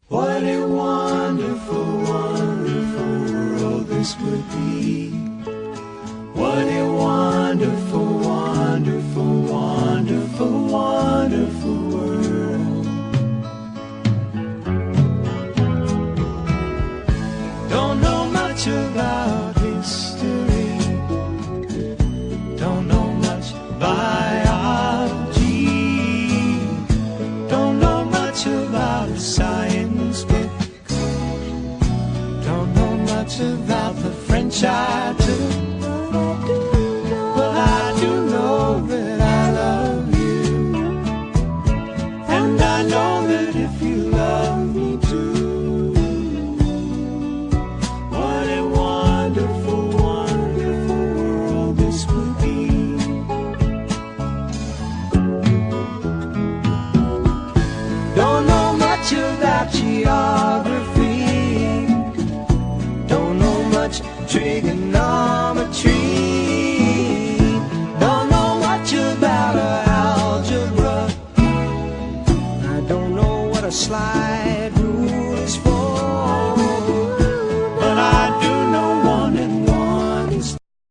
What a wonderful, wonderful world this would be. What a wonderful, wonderful, wonderful, wonderful world. Don't know much about history, don't know much biology, don't know much about science books, don't know much about the French I took. But I do know that I love you, and I know that if you love me too. What a wonderful, wonderful world this would be. Don't know much about geography, don't know much trigonometry,